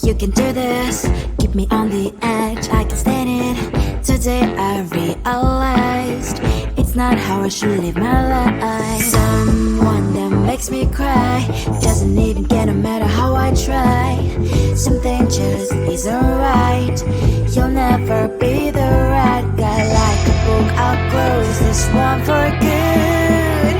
You can do this, keep me on the edge, I can stand it. Today I realized it's not how I should live my life. Someone that makes me cry doesn't even get no matter how I try. Something just isn't right. You'll never be the right guy. Like a book, I'll close this one for good.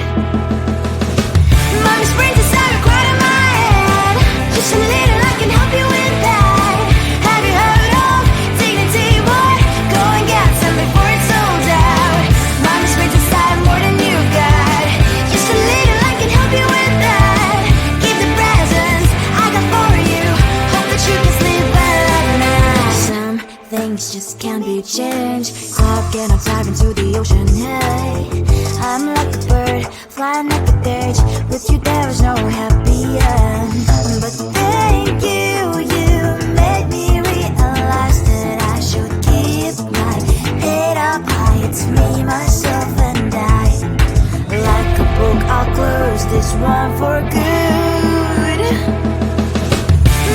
Mommy's brains inside are quite in my head. Just a little, I can help you with that. Have you heard of dignity, boy? Go and get some before it's sold out. Mommy's brains inside more than you got. Just a little, I can help you with that. Give the presents I got for you. Hope that you can sleep well at night. Some things just can't be changed. I'll get on dive into the ocean, hey. I'm like a bird, flying at the cage. With you there is no happy end. But thank you, you made me realize that I should keep my head up high. It's me, myself and I. Like a book, I'll close this one for good.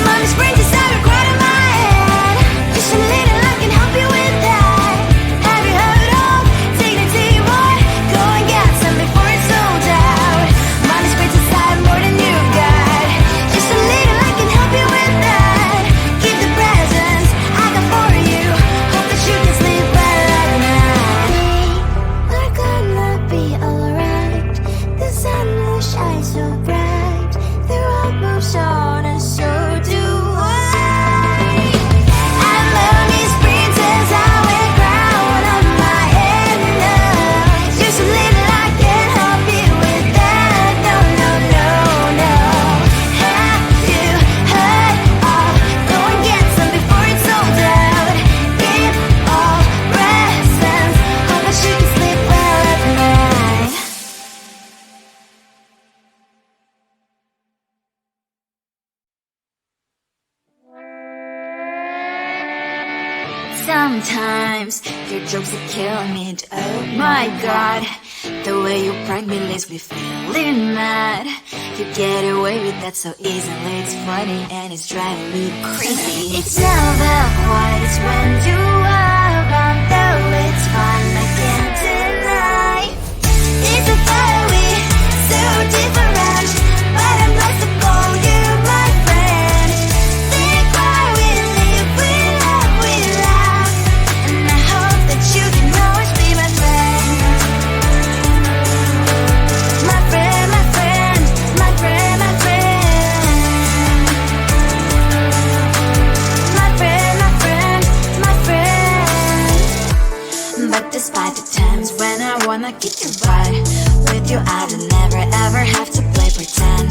Mommy's brains inside are quite in my head. Just a little, I can help you with that. Have you heard of dignity, boy? Go and get some before it's sold out. Mommy's brains inside more than you got. Just a little, I can help you with that. Keep the presents I got for you. Hope that you can sleep well at night. We're gonna be alright. The sun will shine so bright. The road moves on and so do I. I'm lonely sprinters, I wear crown on my head now. Just a little, I can help you with that. No, no, no, no. Have you heard of? Go and get some before it's sold out. Give all presents. Hope that you can sleep well at night. Sometimes your jokes that kill me. Oh my god, the way you prank me leaves me feeling mad. You get away with that so easily. It's funny and it's driving me crazy. It's never quite as when you are around, though it's fun, I can't deny. It's a fiery, so different, but I'm blessed to call you my friend. Think why we live, we love, we laugh, and I hope that you can always be my friend. My friend, my friend, my friend, my friend. My friend, my friend, my friend. But despite the times when I wanna kick your butt, with you I don't never ever have to play pretend.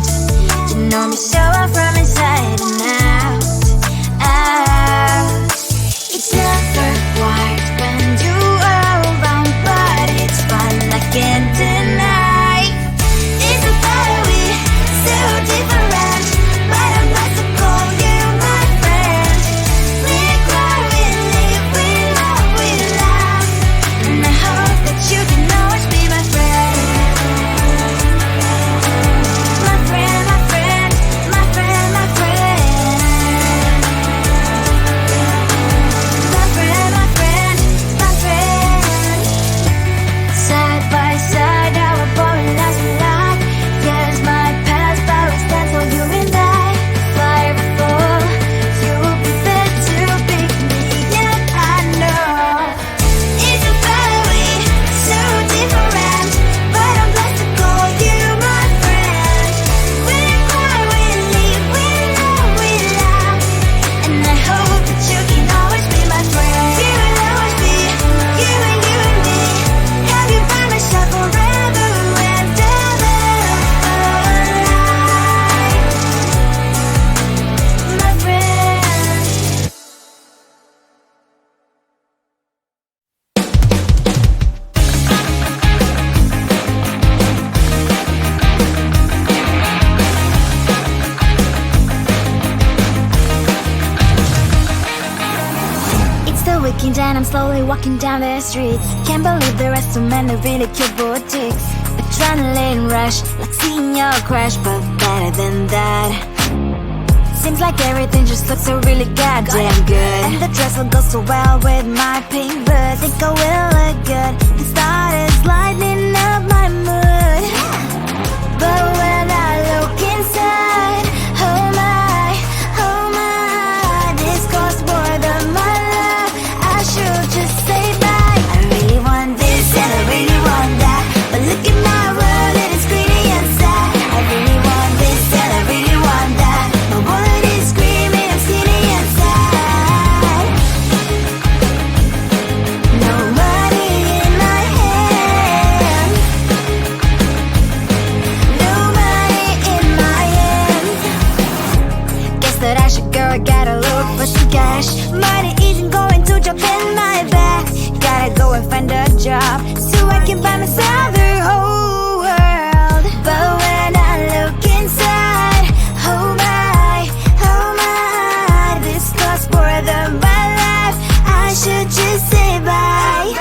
You know me so well from inside and out, out. It's never quite when you are around, but it's fun, I can't deny. It's a fiery, so different, but I'm blessed to call you my friend. We cry, we live, we love, we laugh, and I hope that you can always be my friend. My friend, my friend, my friend, my friend. My friend, my friend, my friend. Side by side, our body lasts a lot. Years might pass, but we stand so you and I. Fire before you'll be there to pick me up, I know. It's a fiery, so different, but I'm blessed to call you my friend. We cry, we live, we love, we laugh, and I hope that you can always be my friend. You will always be, you and me. Have you by my side forever and ever, my friend. It's the weekend and I'm slowly walking down the streets. Can't believe there are so many really cute boutiques. Adrenaline rush, like seeing your crush, but better than that. seems like everything just looks so really goddamn good. And the dress will go so well with my pink boots. Think I will look good. The start is lighting up my mood. But when I look inside, oh my, this costs more than my love. I should just say bye. I really want this and I really want that, but look at my world and it's greedy and sad. I really want this and I really want that. My wallet is screaming, I'm skinny and sad. No money in my hand. No money in my hand. Guess that I should go, I gotta look for some cash. Money isn't going to drop in my bag. Gotta go and find a job so I can buy myself the whole world. But when I look inside, oh my, this costs more than my life. I should just say bye.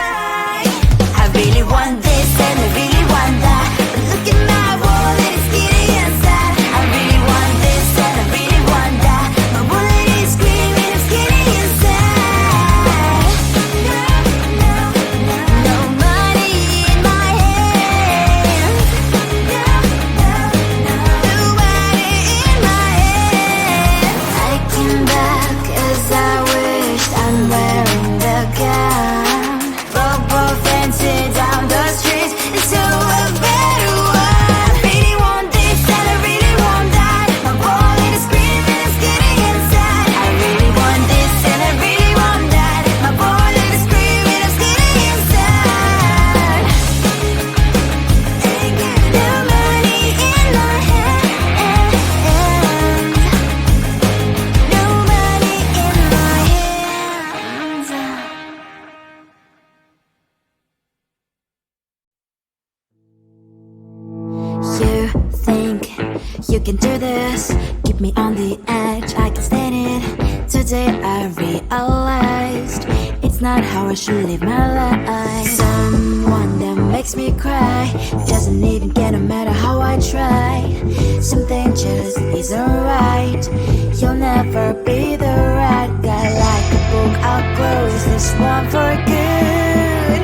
I really want this and I really want that, but look at my wallet, it's skinny and sad. I really want this and I really want that. My wallet is screaming, I'm skinny and sad. No money in my hand. No money in my hand. I came back as I wished. I'm wearing the gown. Rope dancing down the streets into a better one. I really want this and I really want that. My wallet is screaming, it's getting inside. I really want this and I really want that. My wallet is screaming, it's getting inside. No money in my hand. No money in my hands. You think you can do this, keep me on the edge, I can stand it. Today I realized it's not how I should live my life. Someone that makes me cry doesn't even get no matter how I try. Something just isn't right. You'll never be the right guy. Like a book, I'll close this one for good.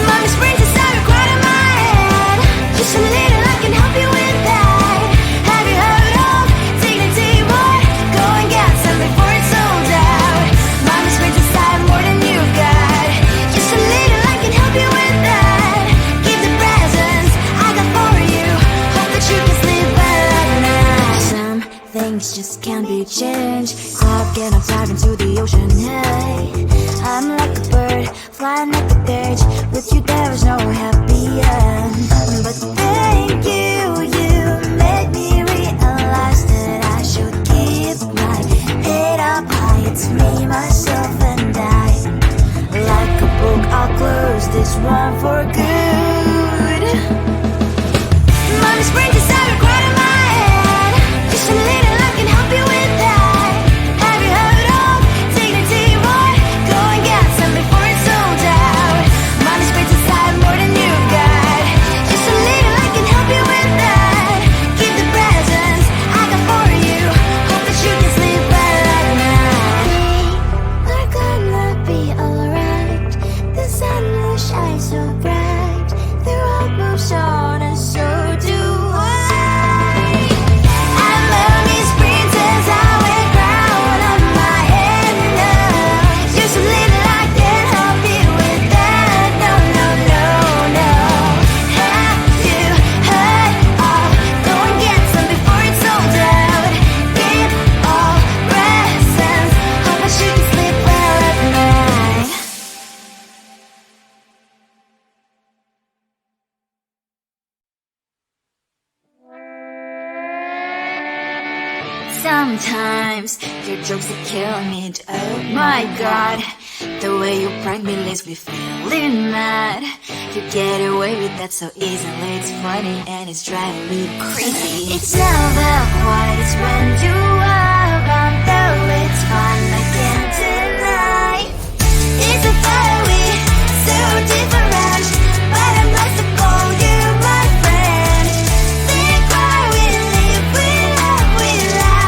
Mommy springs inside a quite in my head. Just a little, I can help you with that. Have you heard of dignity, boy? Go and get some before it's sold out. Mommy springs inside more than you've got. Just a little, I can help you with that. Keep the presents I got for you. Hope that you can sleep well at night. Some things just can't be changed. I'll get on dive into the ocean, hey. I'm like a bird, flying like a bird. With you there is no happy end. But thank you, you made me realize that I should keep my head up high. It's me, myself and I. Like a book, I'll close this one for good. Mommy springs inside a quite in my head. Just a little, I can help you with that. Have you heard of dignity, boy? Go and get some before it's sold out. Mommy springs inside more than you've got. Just a little, I can help you with that. Keep the presents I got for you. Hope that you can sleep well at night. We're gonna be alright. The sun will shine so bright. The road moves on and so do I. I'm Mommy's princess, I wear crown on my head now. Just a little, I can help you with that. No. Have you heard of? Go and get some before it's sold out. Keep all presents. Hope that you can sleep well at night. Sometimes your jokes that kill me. Oh my god, the way you prank me leaves me feeling mad. You get away with that so easily. It's funny and it's driving me crazy. It's never quite as when you are around, though it's fun, I can't deny. It's a fire we so different, but I must have called you my friend. Think why we live, we love, we laugh.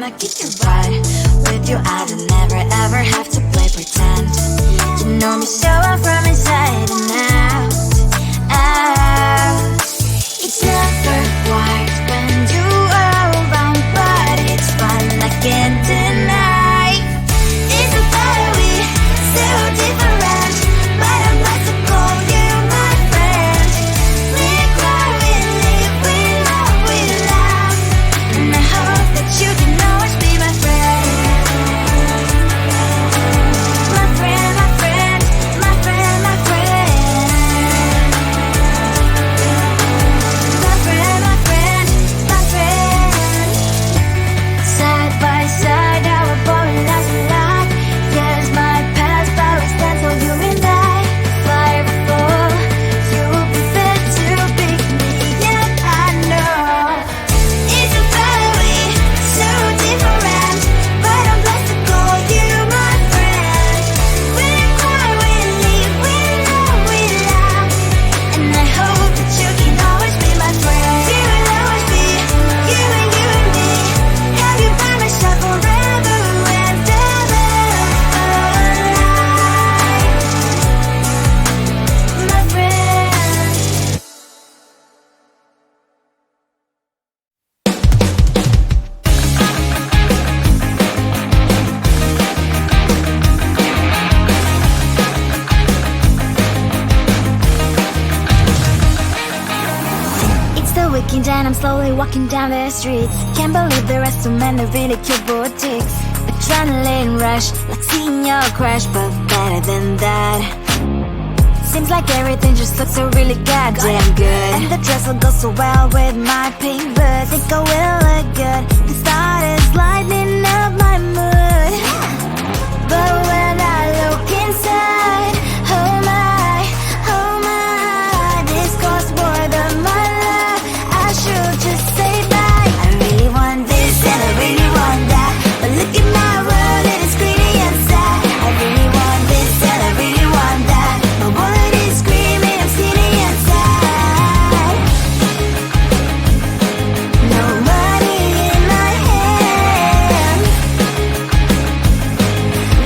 I'ma kick your butt. With you I don't never ever have to play pretend. You know me so well from inside and out, out. It's never quiet when you are around, but it's fun, I can't deny. It's a battery, so different, but I'm blessed to call you my friend. We cry, we live, we love, we laugh, and I hope that you can always be my friend. My friend, my friend, my friend, my friend. My friend, my friend, my friend. Side by side, our body lies a lot. Yes, my past, but we stand so you and I. Fly before you prefer to pick me, yet I know it's a battery, so different, but I'm blessed to call you my friend. We cry, we live, we love, we laugh, and I hope that you can always be my friend. You will always be you and me. Have you by my side forever and ever. My friend. It's the weekend and I'm slowly walking down the streets. Can't believe there are so many really cute boutiques. Adrenaline rush, like seeing your crush, but better than that. Seems like everything just looks so really goddamn good, and the dress will go so well with my pink boots. Think I will look good, the start is lighting up my mood. But when I look inside, oh my, this costs more than my love. I should just say bye. I really want this and I really want that, but look at my world, it is pretty and sad. I really want this and I really want that, my wallet is screaming, I'm skinny and sad. No money in my hand,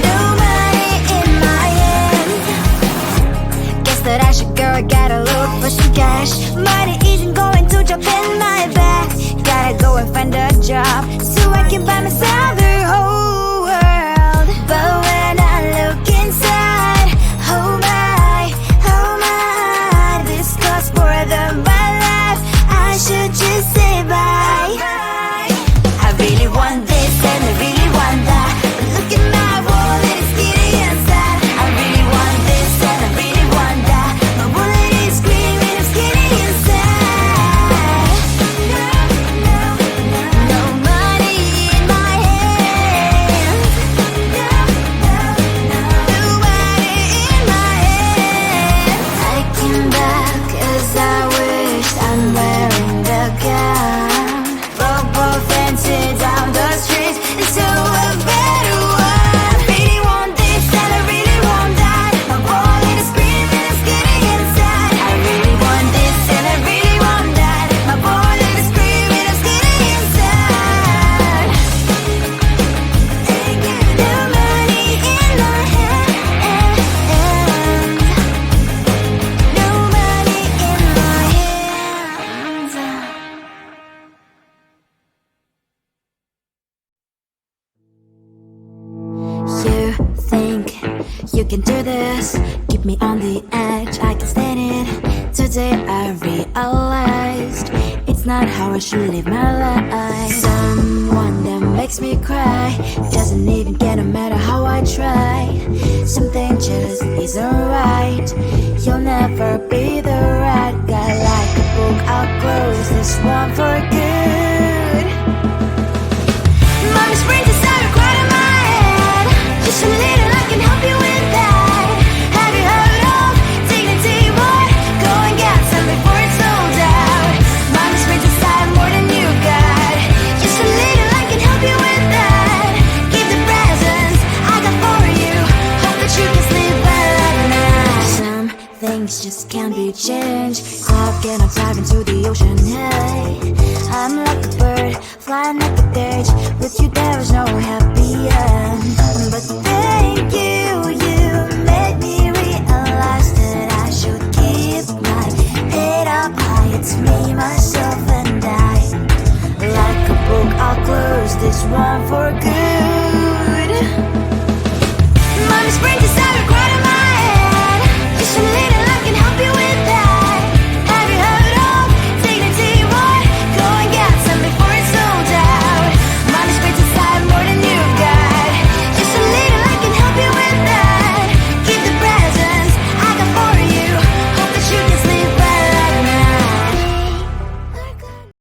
no money in my hand. Guess that I should go, I gotta look for some cash. Money isn't going to drop in my bag. Gotta go and find a job so I can buy myself the whole world. But when I look inside, oh my, this costs more than my life. I should just say bye. I really want this and I really want that, but look at my wallet, it's skinny and sad. I really want this and I really want that, my wallet is screaming, I'm skinny and sad. No money in my hand, no money in my hand. I came back 'cause I wish I'm wearing the gown. Bobo fancy down the streets into a better one. I really want this and I really want that, my wallet is screaming, I'm skinny inside. I really want this and I really want that, my wallet is screaming, I'm skinny inside. No money in my hand, no money in my hand. You think you can do this, keep me on the edge, I can stand it. Today I realized it's not how I should live my life. Someone that makes me cry doesn't even get, no matter how I try. Something just isn't right, you'll never be the right guy. Like a book, I'll close this one for good. Mommy springs inside a cry in my head. Just a little, I can help you with that. Have you heard of dignity, boy? Go and get some before it's sold out. Mommy springs inside more than you got. Just a little, I can help you with that. Keep the presents I got for you. Hope that you can sleep well at night. Some things just just can't be changed. Cloud cannot dive into the ocean, hey. I'm like a bird, flying at the cage. With you there is no happy end. But thank you, you made me realize that I should keep my head up high. It's me, myself and I. Like a book, I'll close this one for